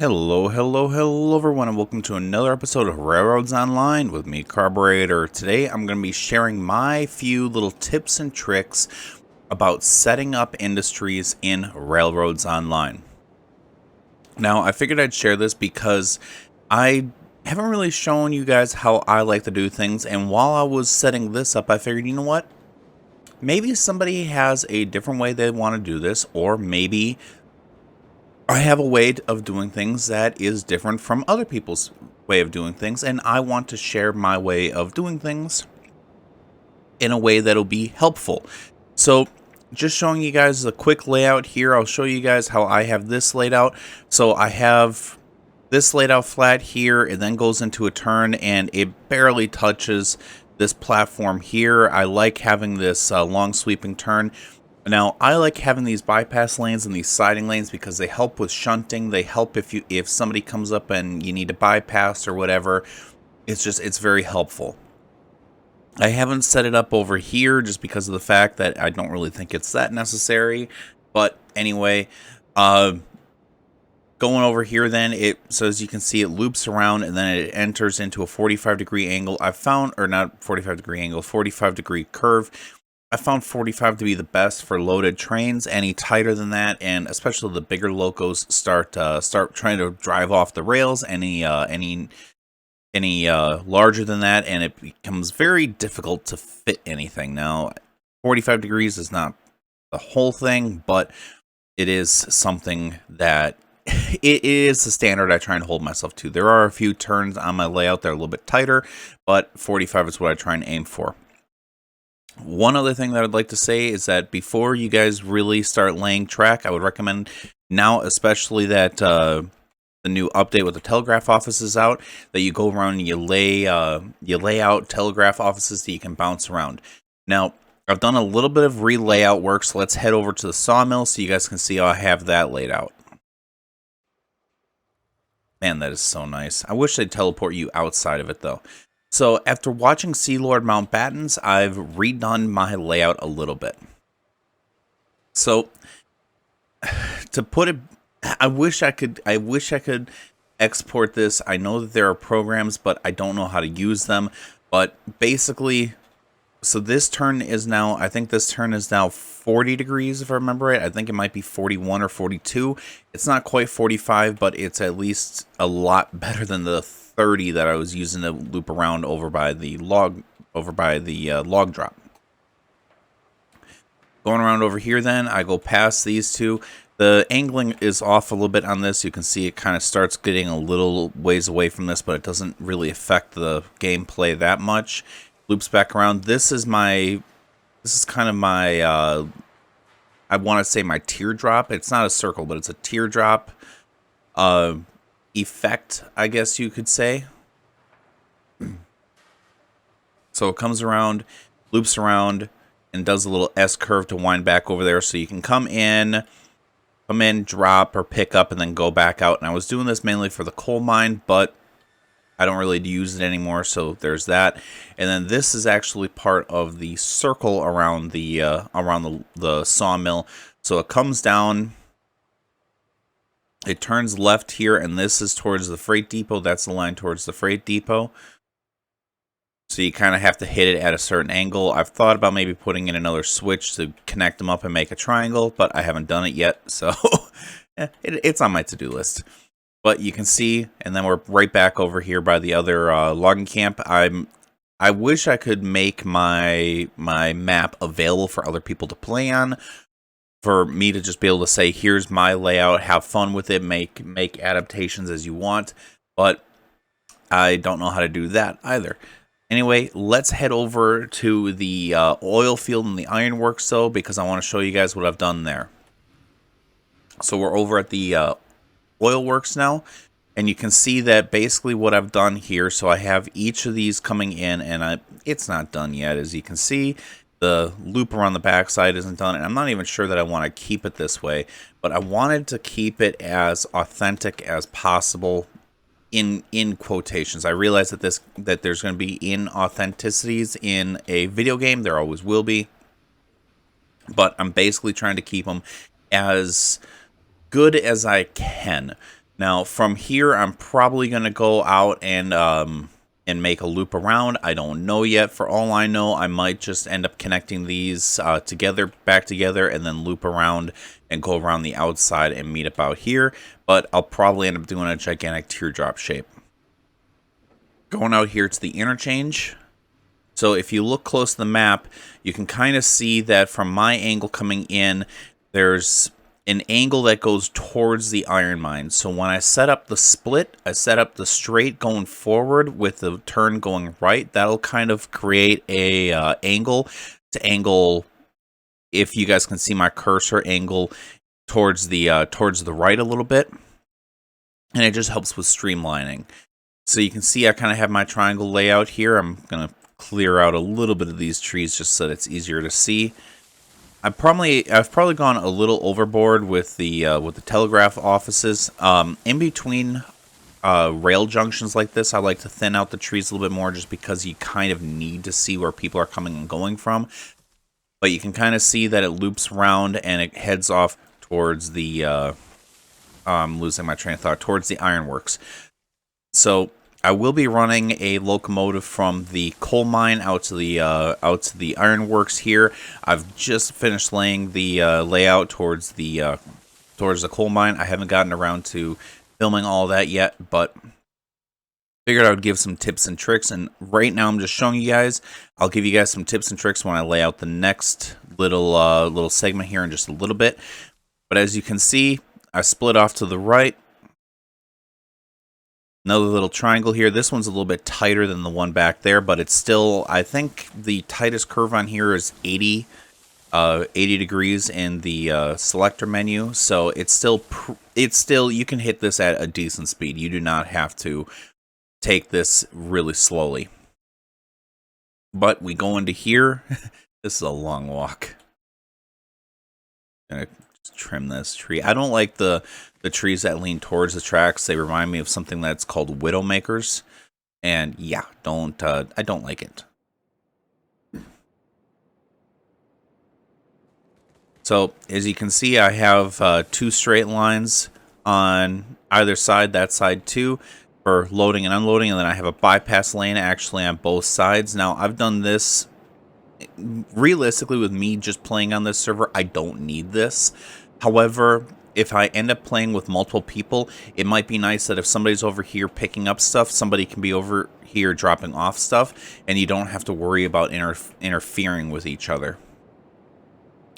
Hello everyone, and welcome to another episode of Railroads Online with me, Carburetor. Today I'm going to be sharing my few little tips and tricks about setting up industries in Railroads Online. Now, I figured I'd share this because I haven't really shown you guys how I like to do things, and while I was setting this up, I figured, you know what? Maybe somebody has a different way they want to do this, or maybe I have a way of doing things that is different from other people's way of doing things, and I want to share my way of doing things in a way that'll be helpful. So, just showing you guys a quick layout here. I'll show you guys how I have this laid out. So, I have this laid out flat here. It then goes into a turn, and it barely touches this platform here. I like having this long sweeping turn. Now, I like having these bypass lanes and these siding lanes because they help with shunting. They help if somebody comes up and you need to bypass or whatever. It's very helpful. I haven't set it up over here just because of the fact that I don't really think it's that necessary. But anyway, going over here then, so as you can see, it loops around and then it enters into a 45-degree angle. I found, or not 45-degree angle, 45-degree curve. I found 45 to be the best for loaded trains. Any tighter than that, and especially the bigger locos start trying to drive off the rails. Any larger than that, and it becomes very difficult to fit anything. Now, 45 degrees is not the whole thing, but it is something that it is the standard I try and hold myself to. There are a few turns on my layout that are a little bit tighter, but 45 is what I try and aim for. One other thing that I'd like to say is that before you guys really start laying track, I would recommend now, especially that the new update with the telegraph offices out, that you go around and you lay out telegraph offices that you can bounce around. Now, I've done a little bit of re-layout work, so let's head over to the sawmill so you guys can see how I have that laid out. Man, that is so nice. I wish they'd teleport you outside of it, though. So, after watching Sea Lord Mountbattens, I've redone my layout a little bit. So, to put it, I wish I could export this. I know that there are programs, but I don't know how to use them. But basically, so this turn is now, I think this turn is now 40 degrees, if I remember right. I think it might be 41 or 42. It's not quite 45, but it's at least a lot better than the 30 that I was using to loop around over by the log drop. Going around over here then, I go past these two. The angling is off a little bit on this. You can see it kind of starts getting a little ways away from this, but it doesn't really affect the gameplay that much. Loops back around. This is kind of my I want to say my teardrop. It's not a circle, but it's a teardrop effect, I guess you could say. So it comes around, loops around, and does a little S curve to wind back over there, so you can come in, drop, or pick up, and then go back out. And I was doing this mainly for the coal mine, but I don't really use it anymore, so there's that. And then this is actually part of the circle around the sawmill. So it comes down, it turns left here, and this is towards the freight depot. That's the line towards the freight depot. So you kind of have to hit it at a certain angle. I've thought about maybe putting in another switch to connect them up and make a triangle, but I haven't done it yet, so it's on my to-do list. But you can see, and then we're right back over here by the other logging camp. I wish I could make my map available for other people to play on, for me to just be able to say, here's my layout, have fun with it, make adaptations as you want, but I don't know how to do that either. Anyway, let's head over to the oil field and the ironworks, though, because I want to show you guys what I've done there. So we're over at the oil works now, and you can see that basically what I've done here. So I have each of these coming in, and it's not done yet, as you can see. The loop around the backside isn't done, and I'm not even sure that I want to keep it this way, but I wanted to keep it as authentic as possible in quotations. I realize that there's going to be inauthenticities in a video game. There always will be, but I'm basically trying to keep them as good as I can. Now from here, I'm probably going to go out and make a loop around. I don't know yet. For all I know, I might just end up connecting these back together, and then loop around and go around the outside and meet up out here. But I'll probably end up doing a gigantic teardrop shape. Going out here to the interchange. So if you look close to the map, you can kind of see that from my angle coming in, there's an angle that goes towards the iron mine. So when I set up the split, I set up the straight going forward with the turn going right. That'll kind of create a angle to angle, if you guys can see my cursor, angle towards the right a little bit. And it just helps with streamlining. So you can see I kind of have my triangle layout here. I'm going to clear out a little bit of these trees just so that it's easier to see. I've probably gone a little overboard with the telegraph offices. In between rail junctions like this, I like to thin out the trees a little bit more, just because you kind of need to see where people are coming and going from. But you can kind of see that it loops around and it heads off towards the I'm losing my train of thought, towards the ironworks. So I will be running a locomotive from the coal mine out to the ironworks here. I've just finished laying the layout towards the coal mine. I haven't gotten around to filming all that yet, but figured I would give some tips and tricks. And right now I'm just showing you guys. I'll give you guys some tips and tricks when I lay out the next little segment here in just a little bit. But as you can see, I split off to the right. Another little triangle here. This one's a little bit tighter than the one back there, but it's still, I think the tightest curve on here is 80 degrees in the selector menu. So it's still, you can hit this at a decent speed. You do not have to take this really slowly. But we go into here. This is a long walk. Gonna trim this tree. I don't like the trees that lean towards the tracks. They remind me of something that's called widowmakers, and yeah, I don't like it. So as you can see, I have 2 straight lines on either side, that side too, for loading and unloading, and then I have a bypass lane actually on both sides. Now I've done this realistically with me just playing on this server. I don't need this. However, if I end up playing with multiple people, it might be nice that if somebody's over here picking up stuff, somebody can be over here dropping off stuff, and you don't have to worry about interfering with each other.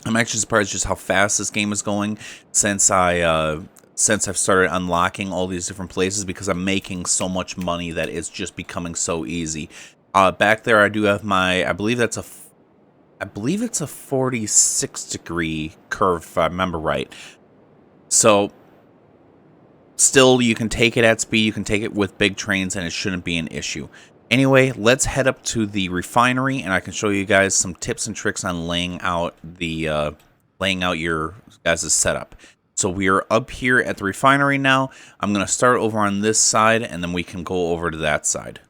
I'm actually surprised just how fast this game is going since I've started unlocking all these different places, because I'm making so much money that it's just becoming so easy. Back there, I do have my, I believe it's a 46 degree curve, if I remember right. So still, you can take it at speed, you can take it with big trains, and it shouldn't be an issue. Anyway, let's head up to the refinery, and I can show you guys some tips and tricks on laying out your guys' setup. So we are up here at the refinery now. I'm going to start over on this side, and then we can go over to that side.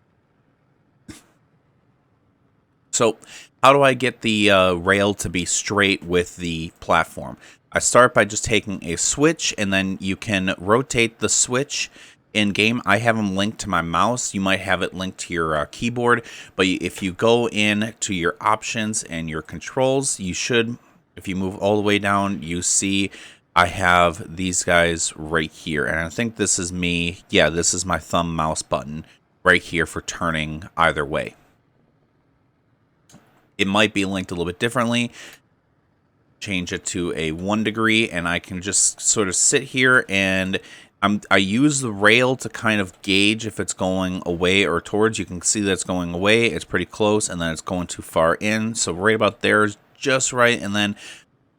So how do I get the rail to be straight with the platform? I start by just taking a switch, and then you can rotate the switch in game. I have them linked to my mouse. You might have it linked to your keyboard, but if you go in to your options and your controls, you should, if you move all the way down, you see I have these guys right here. And I think this is me. Yeah, this is my thumb mouse button right here for turning either way. It might be linked a little bit differently. Change it to a 1 degree, and I can just sort of sit here, and I use the rail to kind of gauge if it's going away or towards. You can see that it's going away. It's pretty close, and then it's going too far in. So right about there is just right. And then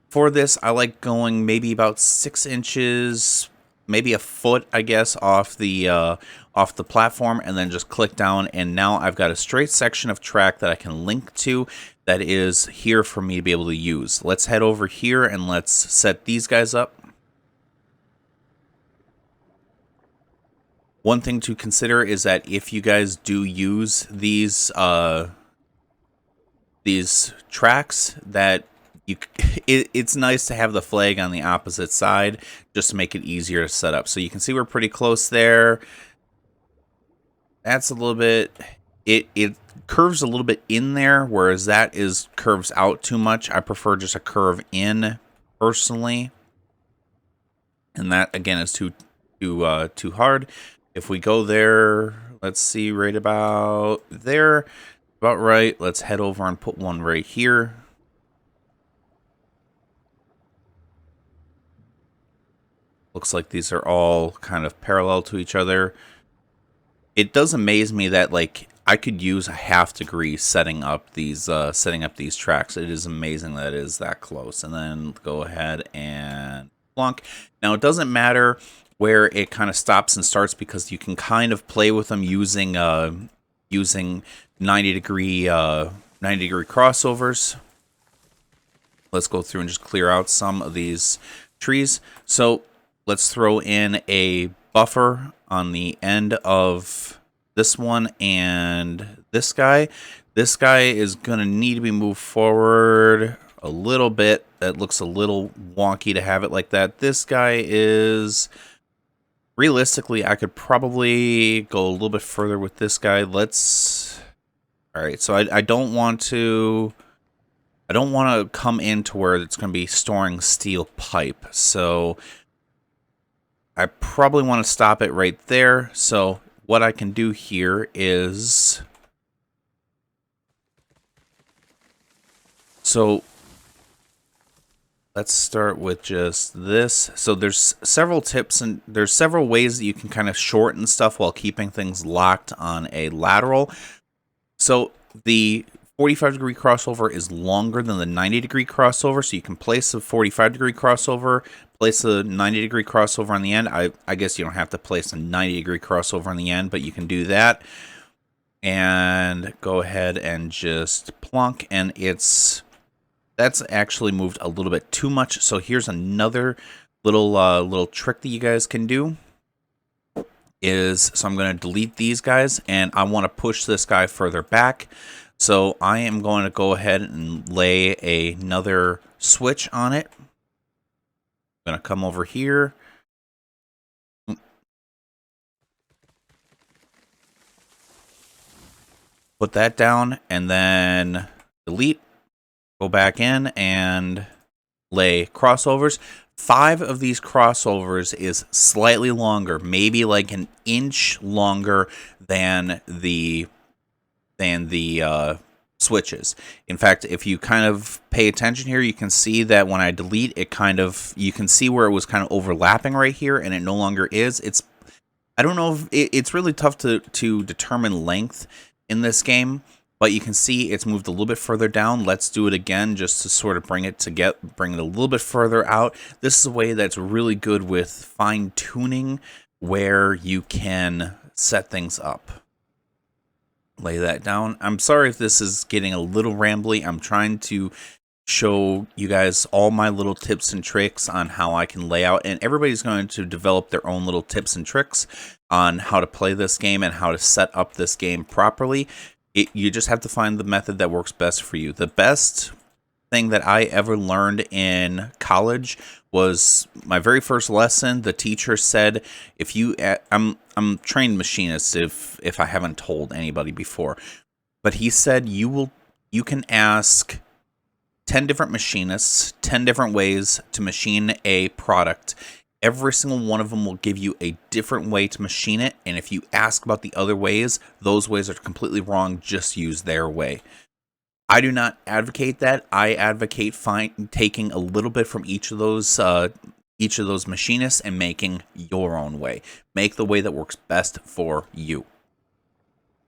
for this, I like going maybe about 6 inches, maybe a foot, I guess, off the platform, and then just click down, and now I've got a straight section of track that I can link to that is here for me to be able to use. Let's head over here and let's set these guys up. One thing to consider is that if you guys do use these tracks, that it's nice to have the flag on the opposite side just to make it easier to set up. So you can see we're pretty close there. That's a little bit, it curves a little bit in there, whereas that is curves out too much. I prefer just a curve in personally. And that again is too hard. If we go there, let's see, right about there, about right. Let's head over and put one right here. Looks like these are all kind of parallel to each other. It does amaze me that like I could use a ½ degree setting up these tracks. It is amazing that it is that close. And then go ahead and plunk. Now it doesn't matter where it kind of stops and starts because you can kind of play with them using 90 degree crossovers. Let's go through and just clear out some of these trees. So let's throw in a buffer on the end of this one and this guy. This guy is going to need to be moved forward a little bit. That looks a little wonky to have it like that. This guy is... Realistically, I could probably go a little bit further with this guy. Let's... Alright, so I don't want to... I don't want to come into where it's going to be storing steel pipe. So I probably want to stop it right there. So what I can do here is... So let's start with just this. So there's several tips and there's several ways that you can kind of shorten stuff while keeping things locked on a lateral. So the 45-degree crossover is longer than the 90-degree crossover, so you can place a 45-degree crossover, place a 90-degree crossover on the end. I guess you don't have to place a 90-degree crossover on the end, but you can do that. And go ahead and just plunk, and that's actually moved a little bit too much. So here's another little trick that you guys can do. So I'm going to delete these guys, and I want to push this guy further back. So I am going to go ahead and lay another switch on it. I'm going to come over here. Put that down, and then delete. Go back in and lay crossovers. 5 of these crossovers is slightly longer, maybe like an inch longer than the switches. In fact, if you kind of pay attention here, you can see that when I delete it, you can see where it was kind of overlapping right here, and it no longer is. I don't know if it's really tough to determine length in this game, but you can see it's moved a little bit further down. Let's do it again just to sort of bring it a little bit further out. This is a way that's really good with fine tuning where you can set things up. Lay that down. I'm sorry if this is getting a little rambly. I'm trying to show you guys all my little tips and tricks on how I can lay out, and everybody's going to develop their own little tips and tricks on how to play this game and how to set up this game properly. You just have to find the method that works best for you. The best thing that I ever learned in college was my very first lesson. The teacher said, I'm trained machinist if I haven't told anybody before, but he said you can ask 10 different machinists 10 different ways to machine a product. Every single one of them will give you a different way to machine it, and if you ask about the other ways, those ways are completely wrong. Just use their way. I do not advocate that. I advocate taking a little bit from each of those machinists and making your own way. Make the way that works best for you.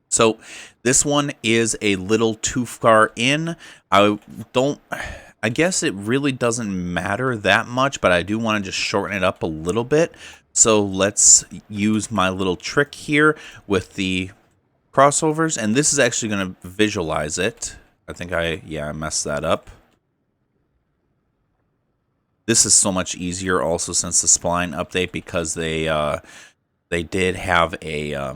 So this one is a little too far in. I guess it really doesn't matter that much, but I do want to just shorten it up a little bit. So let's use my little trick here with the crossovers, and this is actually going to visualize it. I think I messed that up. This is so much easier also since the spline update, because they did have a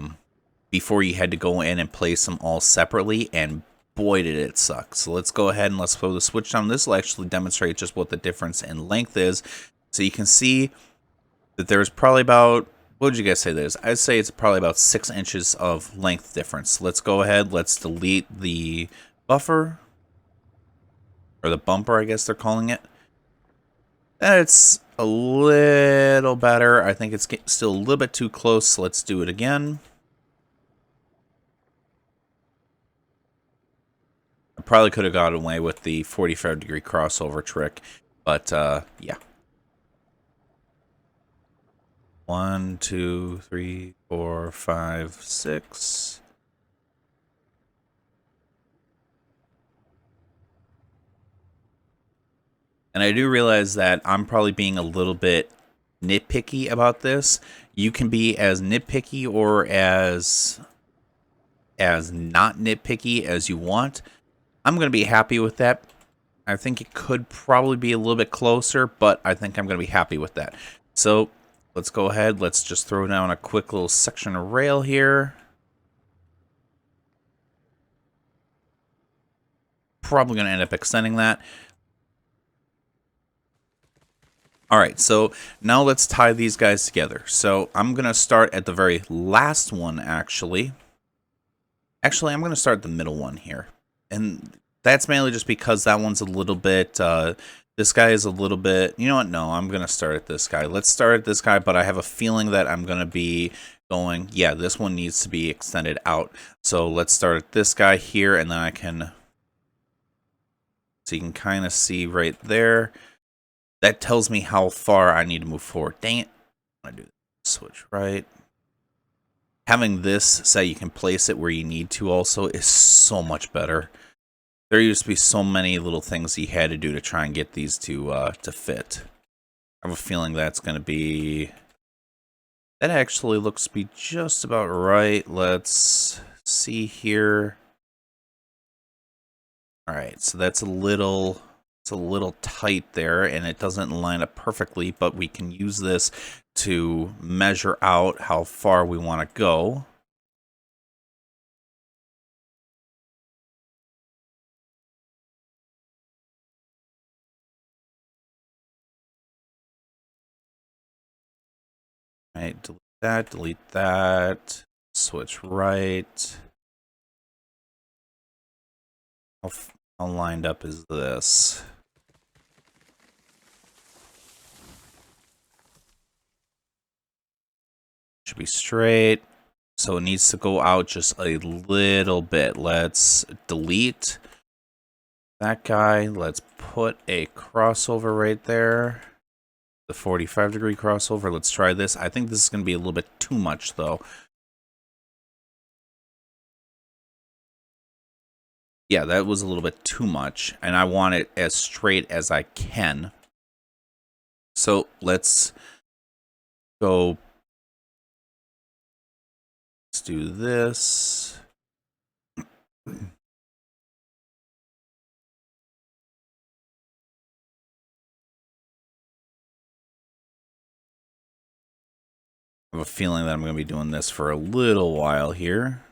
before you had to go in and place them all separately, and boy did it suck. So let's go ahead and let's throw the switch down. This will actually demonstrate just what the difference in length is. So you can see that there's probably about, what would you guys say there's? I'd say it's probably about 6 inches of length difference. Let's go ahead, let's delete the buffer, or the bumper, I guess they're calling it. It's a little better. I think it's still a little bit too close, so let's do it again. I probably could have gotten away with the 45-degree crossover trick, but yeah. 1, 2, 3, 4, 5, 6. And I do realize that I'm probably being a little bit nitpicky about this. You can be as nitpicky or as not nitpicky as you want. I'm going to be happy with that. I think it could probably be a little bit closer, but I think I'm going to be happy with that. So let's go ahead. Let's just throw down a quick little section of rail here. Probably going to end up extending that. All right, so now let's tie these guys together. So I'm going to start at the very last one, actually. Actually, I'm going to start the middle one here. And that's mainly just because that one's a little bit, this guy is a little bit, you know what, no, I'm going to start at this guy. Let's start at this guy, but I have a feeling that I'm going to be going, yeah, this one needs to be extended out. So let's start at this guy here, and then I can, so you can kind of see right there. That tells me how far I need to move forward. Dang it. I'm going to do this. Switch right. Having this say you can place it where you need to also is so much better. There used to be so many little things you had to do to try and get these to fit. I have a feeling that's going to be... That actually looks to be just about right. Let's see here. Alright, so that's a little... It's a little tight there, and it doesn't line up perfectly, but we can use this to measure out how far we want to go. All right, delete that, switch right. How lined up is this? Should be straight. So it needs to go out just a little bit. Let's delete that guy. Let's put a crossover right there. The 45-degree crossover. Let's try this. I think this is going to be a little bit too much, though. Yeah, that was a little bit too much, and I want it as straight as I can. So let's go. Let's do this. I have a feeling that I'm going to be doing this for a little while here.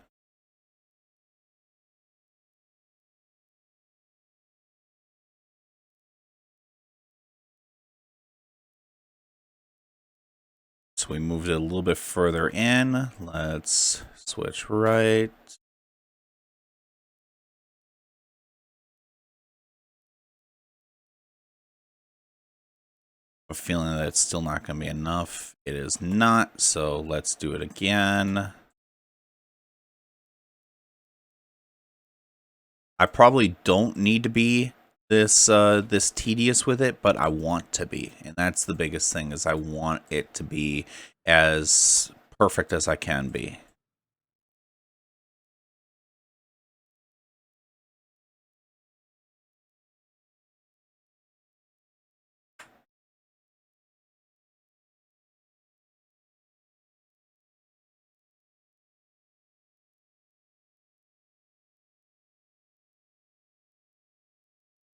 So we moved it a little bit further in. Let's switch right. A feeling that it's still not going to be enough. It is not, so let's do it again. I probably don't need to be this this tedious with it, but I want to be, and that's the biggest thing, is I want it to be as perfect as I can be.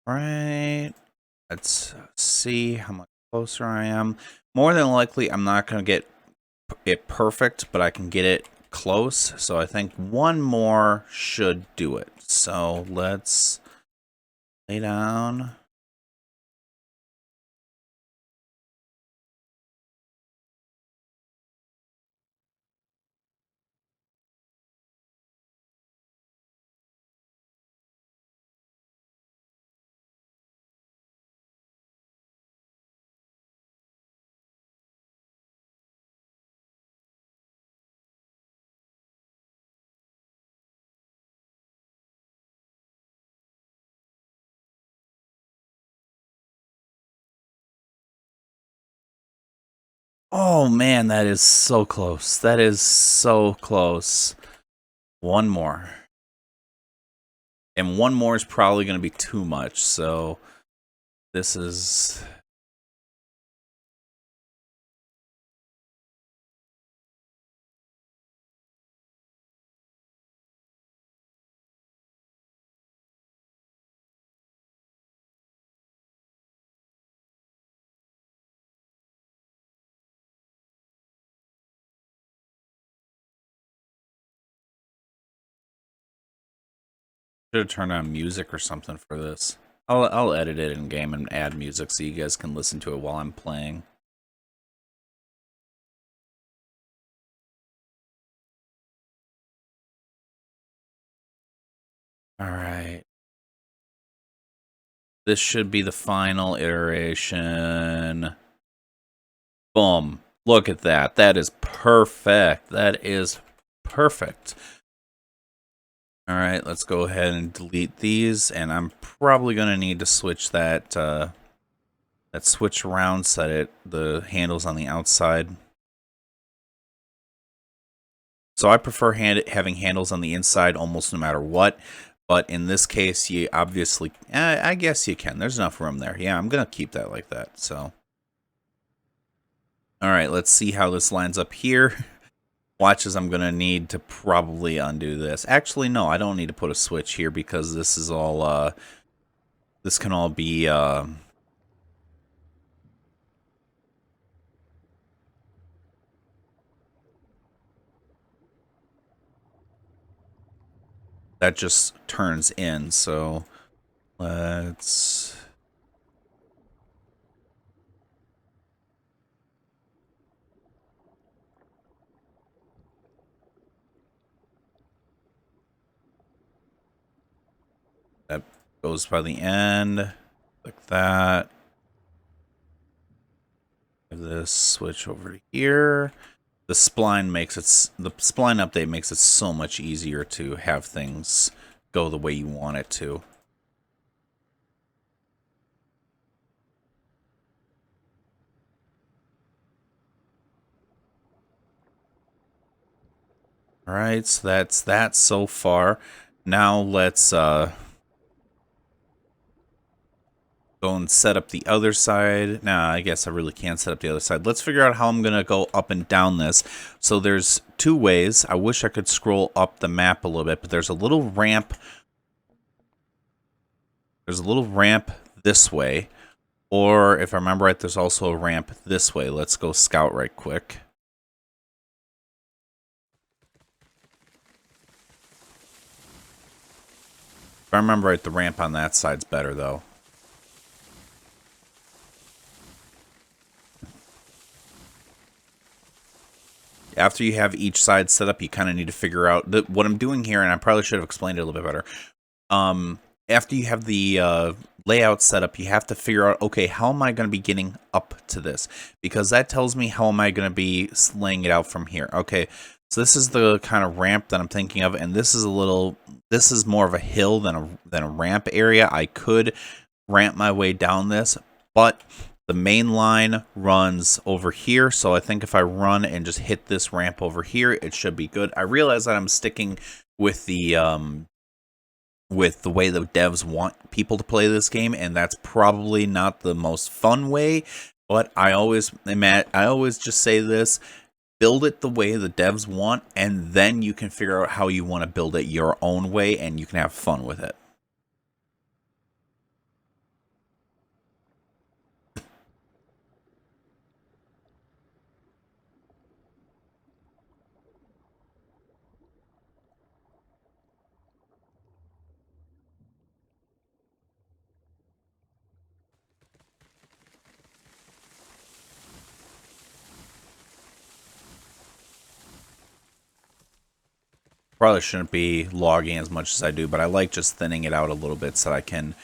Right. Let's see how much closer I am. More than likely, I'm not going to get it perfect, but I can get it close, so I think one more should do it. So let's lay down. Oh man, that is so close. That is so close. One more. And one more is probably going to be too much, so this is... Should have turned on music or something for this. I'll edit it in game and add music so you guys can listen to it while I'm playing. All right. This should be the final iteration. Boom. Look at that. That is perfect. That is perfect. All right, let's go ahead and delete these, and I'm probably going to need to switch that that switch around so that the handles on the outside. So I prefer having handles on the inside almost no matter what. But in this case, you obviously, I guess you can. There's enough room there. Yeah, I'm going to keep that like that. So, all right, let's see how this lines up here. Watch as I'm going to need to probably undo this. Actually, no, I don't need to put a switch here because this is all, this can all be, that just turns in. So let's... That goes by the end, like that. Have this switch over to here. The spline update makes it so much easier to have things go the way you want it to. All right, so that's that so far. Now let's go and set up the other side. Nah, I guess I really can't set up the other side. Let's figure out how I'm going to go up and down this. So there's two ways. I wish I could scroll up the map a little bit, but there's a little ramp. There's a little ramp this way. Or if I remember right, there's also a ramp this way. Let's go scout right quick. If I remember right, the ramp on that side's better, though. After you have each side set up, you kind of need to figure out what I'm doing here, and I probably should have explained it a little bit better. After you have the layout set up, you have to figure out, okay, how am I going to be getting up to this? Because that tells me how am I going to be laying it out from here. Okay, so this is the kind of ramp that I'm thinking of, and this is this is more of a hill than a ramp area. I could ramp my way down this, but the main line runs over here, so I think if I run and just hit this ramp over here, it should be good. I realize that I'm sticking with the way the devs want people to play this game, and that's probably not the most fun way, but I always just say this: build it the way the devs want, and then you can figure out how you want to build it your own way, and you can have fun with it. Probably shouldn't be logging as much as I do, but I like just thinning it out a little bit so I can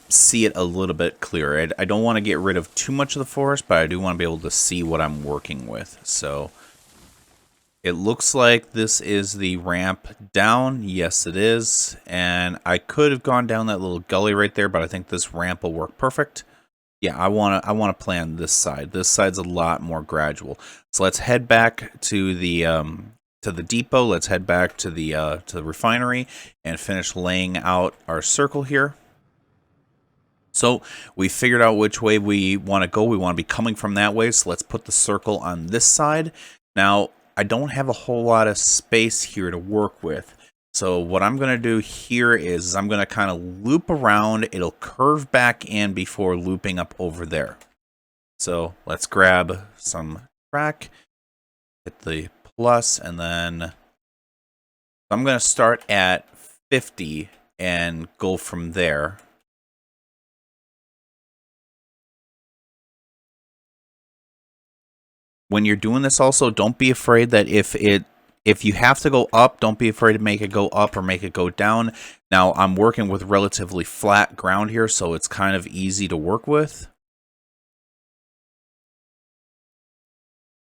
see it a little bit clearer. I don't want to get rid of too much of the forest, but I do want to be able to see what I'm working with. So it looks like this is the ramp down. Yes, it is. And I could have gone down that little gully right there, but I think this ramp will work perfect. Yeah, I want to play on this side. This side's a lot more gradual. So let's head back to the depot. Let's head back to the refinery and finish laying out our circle here. So we figured out which way we want to go. We want to be coming from that way. So let's put the circle on this side. Now, I don't have a whole lot of space here to work with. So what I'm going to do here is I'm going to kind of loop around. It'll curve back in before looping up over there. So let's grab some track, hit the plus, and then I'm going to start at 50 and go from there. When you're doing this also, don't be afraid that if you have to go up, don't be afraid to make it go up or make it go down. Now, I'm working with relatively flat ground here, so it's kind of easy to work with.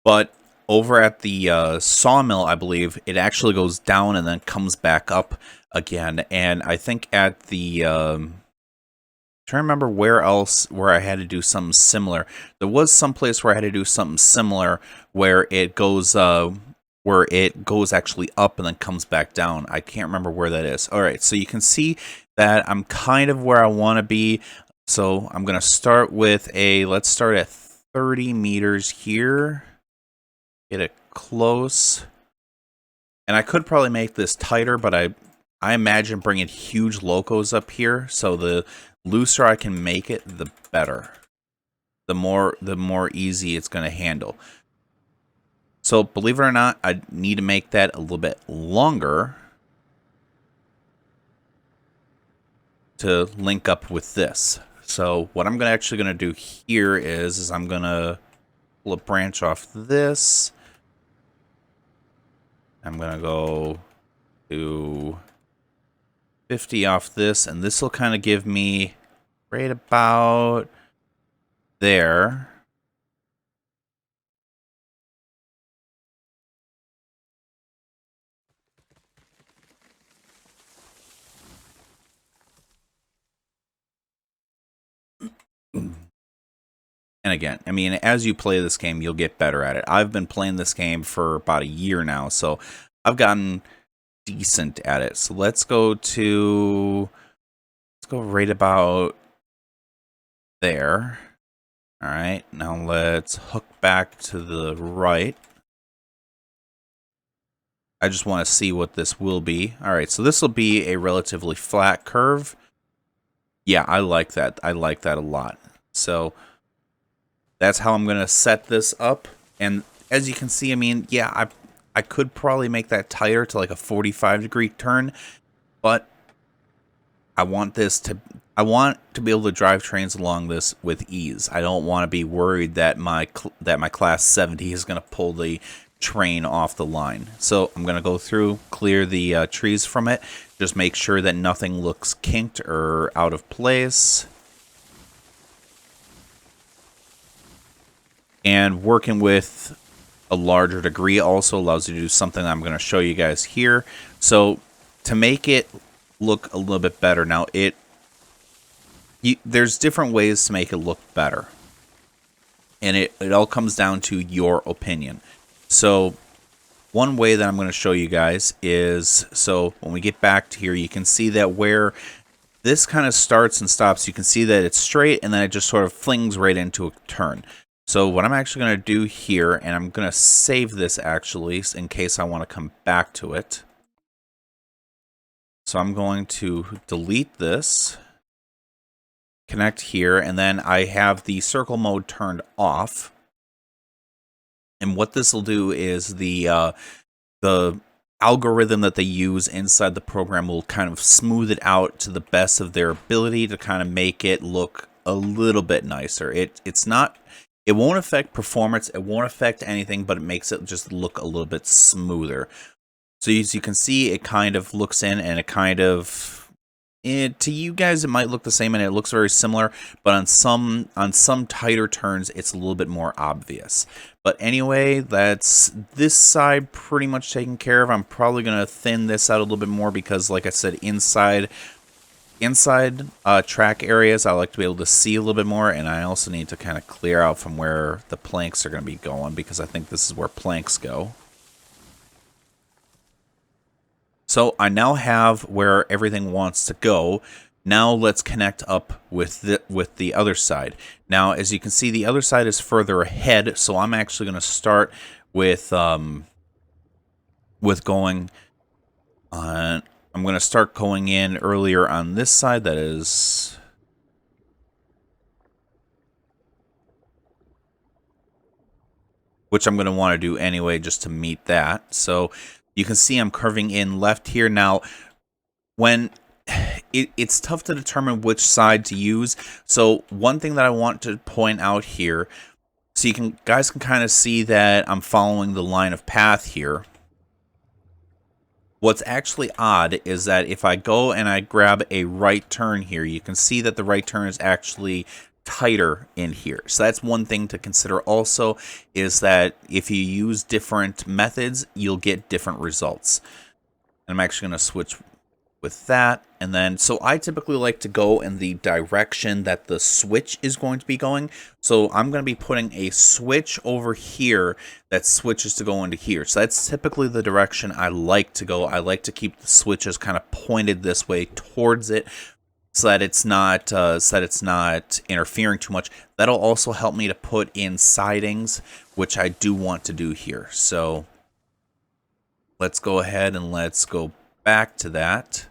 But over at the sawmill, I believe, it actually goes down and then comes back up again. And I think at the... trying to remember where I had to do something similar. There was some place where I had to do something similar where it goes actually up and then comes back down. I can't remember where that is. All right, so you can see that I'm kind of where I want to be. So I'm going to start with let's start at 30 meters here. Get it close. And I could probably make this tighter, but I imagine bringing huge locos up here, so the looser I can make it, the better. The more easy it's going to handle. So believe it or not, I need to make that a little bit longer to link up with this. So what I'm actually going to do here is I'm going to pull a branch off this. I'm going to go to 50 off this, and this will kind of give me right about there. And again, I mean, as you play this game, you'll get better at it. I've been playing this game for about a year now, so I've gotten decent at it. So let's go right about there. All right, now let's hook back to the right. I just want to see what this will be. All right, so this will be a relatively flat curve. Yeah, I like that. I like that a lot. So that's how I'm going to set this up. And as you can see, I mean, yeah, I could probably make that tighter to like a 45-degree turn, but I want to be able to drive trains along this with ease. I don't want to be worried that my class 70 is going to pull the train off the line. So I'm going to go through, clear the trees from it, just make sure that nothing looks kinked or out of place. And working with a larger degree also allows you to do something that I'm going to show you guys here. So to make it look a little bit better, now there's different ways to make it look better. And it all comes down to your opinion. So one way that I'm going to show you guys is, so when we get back to here, you can see that where this kind of starts and stops, you can see that it's straight and then it just sort of flings right into a turn. So what I'm actually going to do here, and I'm going to save this actually in case I want to come back to it. So I'm going to delete this, connect here, and then I have the circle mode turned off. And what this will do is the algorithm that they use inside the program will kind of smooth it out to the best of their ability to kind of make it look a little bit nicer. It won't affect performance, it won't affect anything, but it makes it just look a little bit smoother. So as you can see, it kind of looks in and it kind of, to you guys it might look the same and it looks very similar, but on some tighter turns it's a little bit more obvious. But anyway, that's this side pretty much taken care of. I'm probably going to thin this out a little bit more because, like I said, inside track areas I like to be able to see a little bit more, and I also need to kind of clear out from where the planks are going to be going because I think this is where planks go. So I now have where everything wants to go. Now let's connect up with the other side. Now, as you can see, the other side is further ahead, so I'm actually going to start with going on. I'm going to start going in earlier on this side. That is, which I'm going to want to do anyway, just to meet that. So you can see I'm curving in left here. Now, when it's tough to determine which side to use. So one thing that I want to point out here, so guys can kind of see that I'm following the line of path here. What's actually odd is that if I go and I grab a right turn here, you can see that the right turn is actually tighter in here. So that's one thing to consider also, is that if you use different methods, you'll get different results. And I'm actually going to switch with that, and then so I typically like to go in the direction that the switch is going to be going. So I'm going to be putting a switch over here that switches to go into here. So that's typically the direction I like to go. I like to keep the switches kind of pointed this way towards it, so that it's not interfering too much. That'll also help me to put in sidings, which I do want to do here. So let's go ahead and let's go back to that.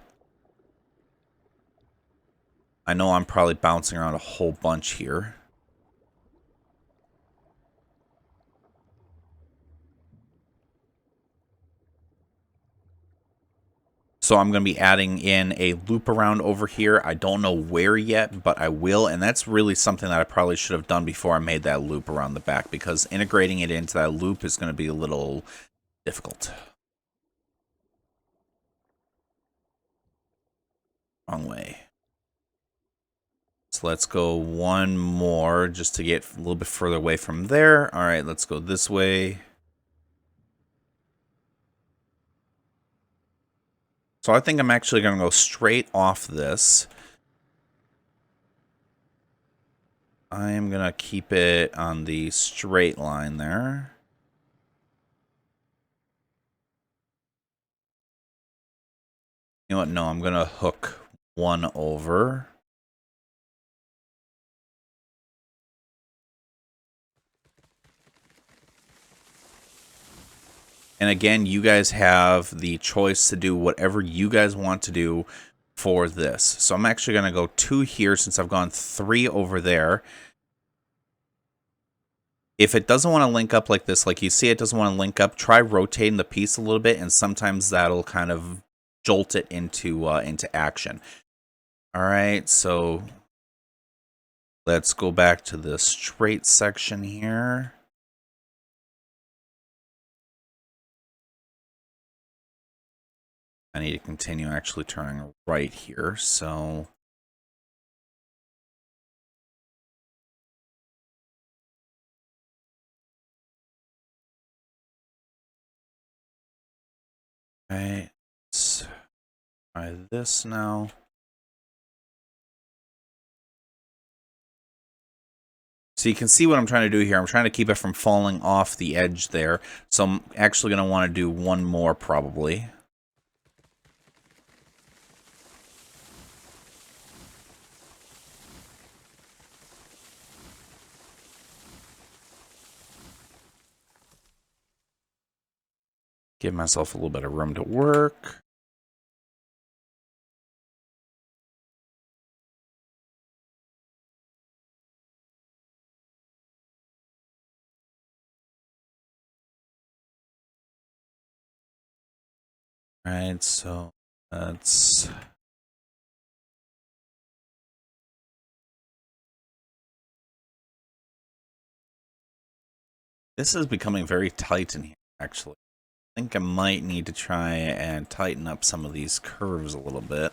I know I'm probably bouncing around a whole bunch here. So I'm going to be adding in a loop around over here. I don't know where yet, but I will. And that's really something that I probably should have done before I made that loop around the back, because integrating it into that loop is going to be a little difficult. Wrong way. So let's go one more just to get a little bit further away from there. All right, let's go this way. So I think I'm actually going to go straight off this. I am going to keep it on the straight line there. You know what? No, I'm going to hook one over. And again, you guys have the choice to do whatever you guys want to do for this. So I'm actually going to go 2 here since I've gone 3 over there. If it doesn't want to link up like this, like you see it doesn't want to link up, try rotating the piece a little bit, and sometimes that'll kind of jolt it into action. All right, so let's go back to the straight section here. I need to continue actually turning right here, so okay, let's try this now. So you can see what I'm trying to do here. I'm trying to keep it from falling off the edge there. So I'm actually going to want to do one more probably. Give myself a little bit of room to work. All right, so that's... This is becoming very tight in here, actually. think I might need to try and tighten up some of these curves a little bit.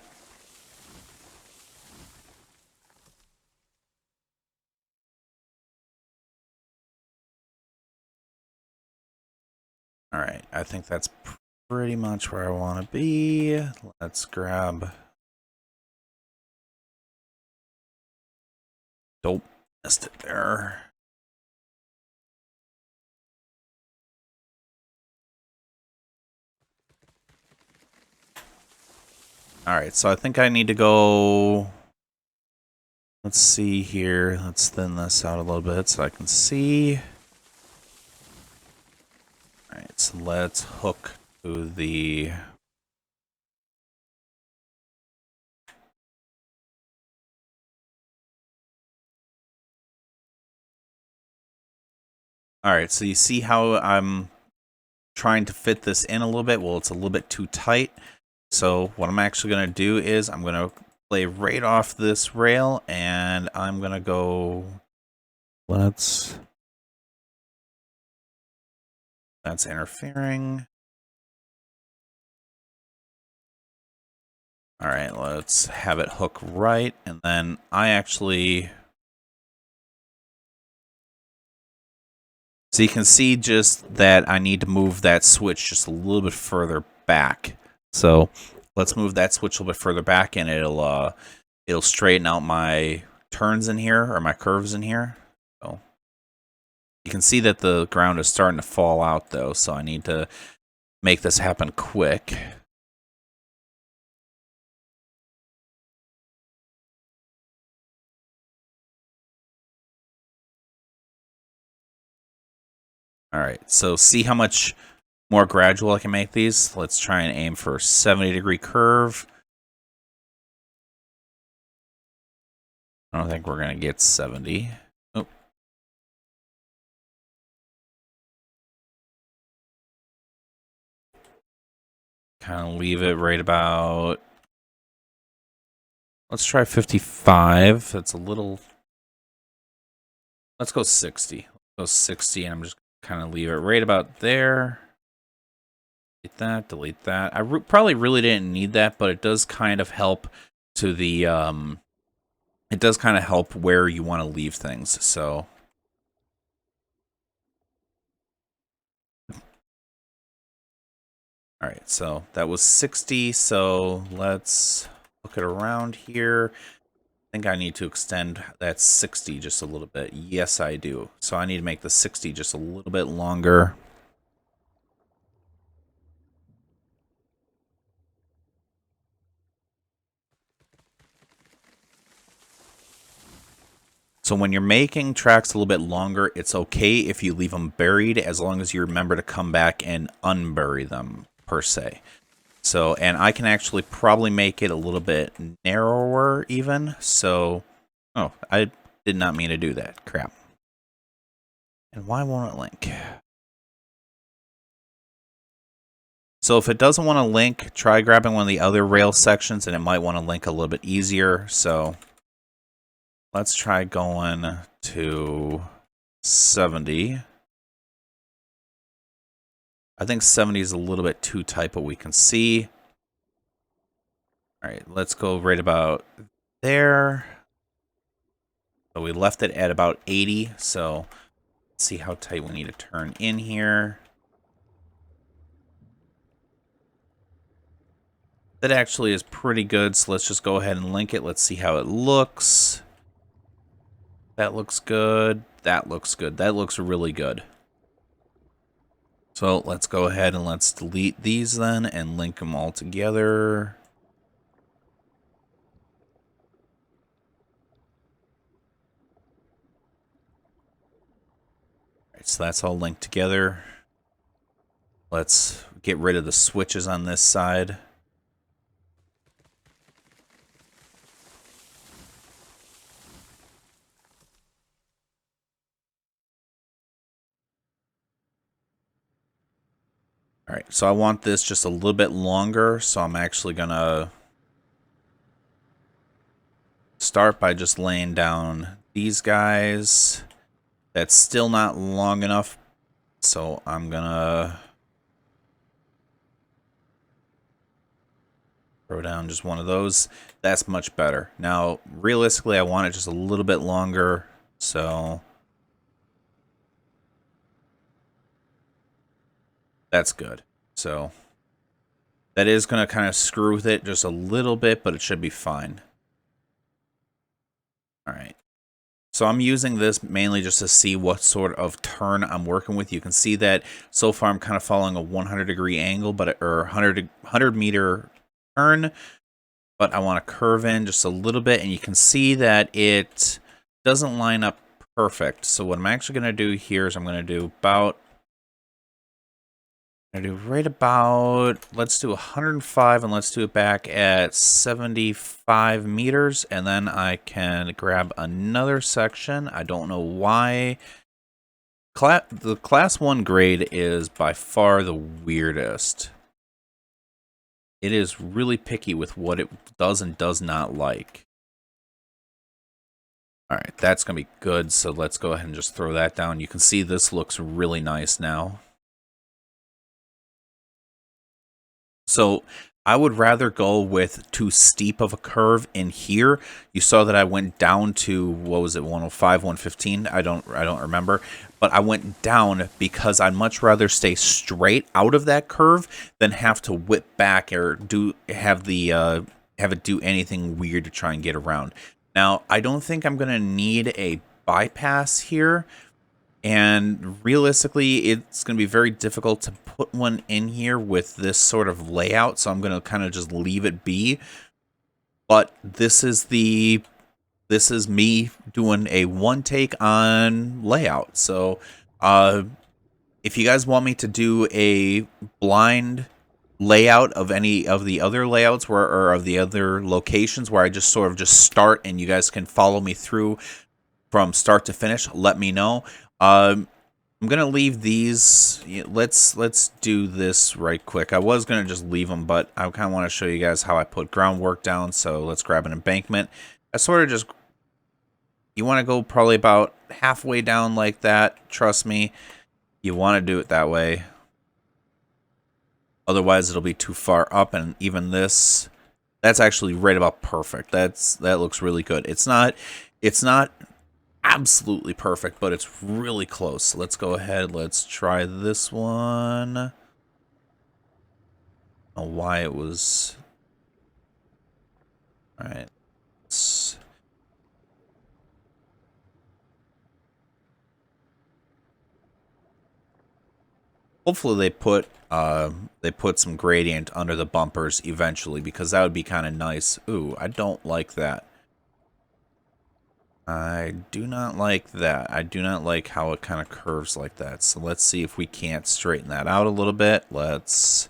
Alright, I think that's pretty much where I want to be. Let's grab... Nope, missed it there. Alright, so I think I need to go... Let's see here. Let's thin this out a little bit so I can see. Alright, so let's hook to the... Alright, so you see how I'm trying to fit this in a little bit? Well, it's a little bit too tight. So what I'm actually going to do is I'm going to play right off this rail, and I'm going to go... That's interfering. Alright, let's have it hook right, and then I actually... So you can see just that I need to move that switch just a little bit further back. So let's move that switch a little bit further back, and it'll straighten out my turns in here, or my curves in here. So you can see that the ground is starting to fall out, though, so I need to make this happen quick. Alright, so see how much more gradual I can make these? Let's try and aim for a 70-degree curve. I don't think we're going to get 70. Oh. Kind of leave it right about... Let's try 55. That's a little... Let's go 60. Let's go 60, and I'm just kind of leave it right about there. Delete that, delete that. I probably really didn't need that, but it does kind of help to the... It does kind of help where you want to leave things, so... Alright, so that was 60, so let's look it around here. I think I need to extend that 60 just a little bit. Yes, I do. So I need to make the 60 just a little bit longer. So when you're making tracks a little bit longer, it's okay if you leave them buried, as long as you remember to come back and unbury them, per se. So, and I can actually probably make it a little bit narrower even. So, oh, I did not mean to do that. Crap. And why won't it link? So if it doesn't want to link, try grabbing one of the other rail sections, and it might want to link a little bit easier. So let's try going to 70. I think 70 is a little bit too tight, but we can see. All right, let's go right about there. So we left it at about 80. So let's see how tight we need to turn in here. That actually is pretty good, so let's just go ahead and link it. Let's see how it looks. That looks good. That looks good. That looks really good. So let's go ahead and let's delete these then and link them all together. All right, so that's all linked together. Let's get rid of the switches on this side. All right, so I want this just a little bit longer, so I'm actually gonna start by just laying down these guys. That's still not long enough, so I'm gonna Throw down just one of those. That's much better. Now, realistically, I want it just a little bit longer, so that's good. So that is going to kind of screw with it just a little bit, but it should be fine. All right. So I'm using this mainly just to see what sort of turn I'm working with. You can see that so far I'm kind of following a 100-degree angle, or 100-meter turn, but I want to curve in just a little bit, and you can see that it doesn't line up perfect. So what I'm actually going to do here is I'm going to do right about, let's do 105, and let's do it back at 75 meters, and then I can grab another section. I don't know why. The class 1 grade is by far the weirdest. It is really picky with what it does and does not like. All right, that's going to be good, so let's go ahead and just throw that down. You can see this looks really nice now. So I would rather go with too steep of a curve in here. You saw that I went down to, what was it, 105, 115? I don't remember. But I went down because I'd much rather stay straight out of that curve than have to whip back or have it do anything weird to try and get around. Now, I don't think I'm going to need a bypass here. And realistically, it's going to be very difficult to put one in here with this sort of layout, so I'm going to kind of just leave it be. But this is me doing a one take on layout. So if you guys want me to do a blind layout of any of the other layouts or of the other locations where I just sort of just start and you guys can follow me through from start to finish, let me know. I'm gonna leave these. Let's do this right quick. I was gonna just leave them, but I kind of want to show you guys how I put groundwork down. So let's grab an embankment. I sort of just, you want to go probably about halfway down like that. Trust me, you want to do it that way. Otherwise, it'll be too far up, and even this, that's actually right about perfect. That looks really good. It's not absolutely perfect, but it's really close. So let's go ahead. Let's try this one. I don't know why it was. All right. Hopefully they put some gradient under the bumpers eventually, because that would be kind of nice. Ooh, I don't like that. I do not like that. I do not like how it kind of curves like that. So let's see if we can't straighten that out a little bit. Let's...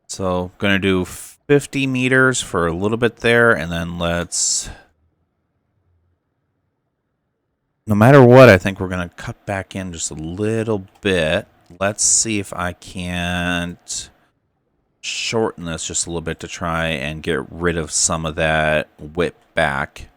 So, gonna do 50 meters for a little bit there, and then let's... No matter what, I think we're gonna cut back in just a little bit. Let's see if I can't shorten this just a little bit to try and get rid of some of that whip back.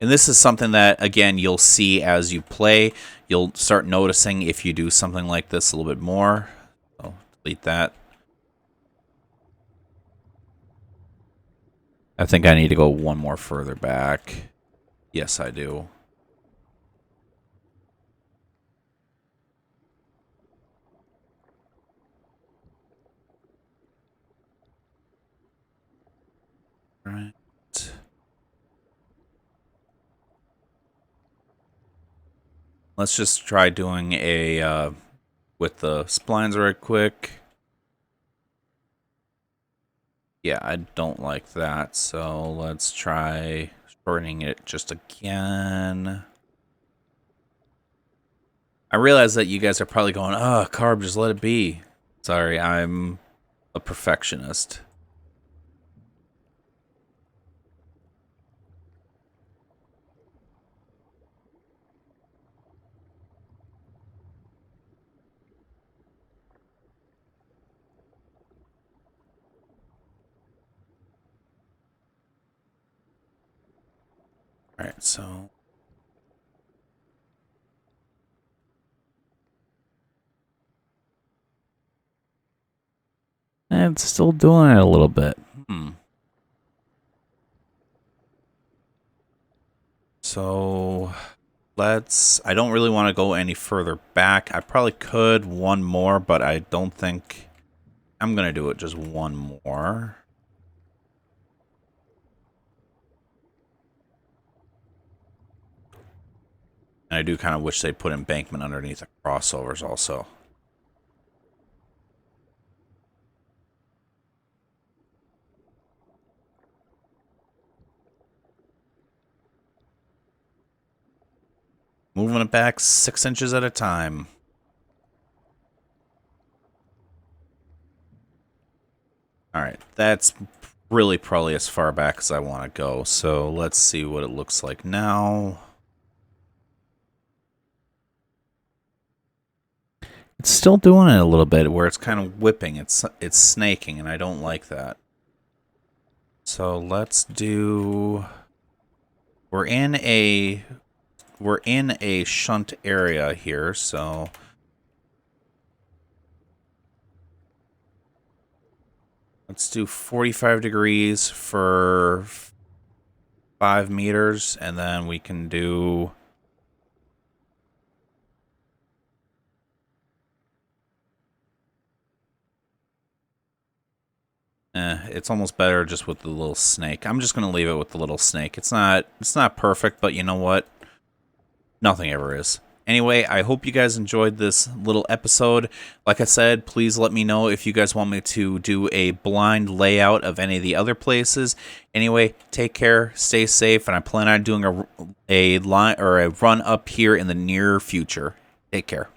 And this is something that, again, you'll see as you play. You'll start noticing if you do something like this a little bit more. So, delete that. I think I need to go one more further back. Yes, I do. All right. Let's just try doing a with the splines right quick. Yeah, I don't like that, so let's try shortening it just again. I realize that you guys are probably going, oh, Carb, just let it be. Sorry, I'm a perfectionist. All right, so and it's still doing it a little bit. So I don't really want to go any further back. I probably could one more, but I don't think I'm going to do it just one more. And I do kind of wish they put embankment underneath the crossovers also. Moving it back 6 inches at a time. Alright, that's really probably as far back as I want to go. So let's see what it looks like now. It's still doing it a little bit where it's kind of whipping. It's snaking, and I don't like that. So let's do... We're in a shunt area here, so let's do 45 degrees for 5 meters, and then we can do it's almost better just with the little snake. I'm just gonna leave it with the little snake. It's not perfect, but you know what? Nothing ever is. Anyway, I hope you guys enjoyed this little episode. Like I said, please let me know if you guys want me to do a blind layout of any of the other places. Anyway, take care, stay safe, and I plan on doing a line or a run up here in the near future. Take care.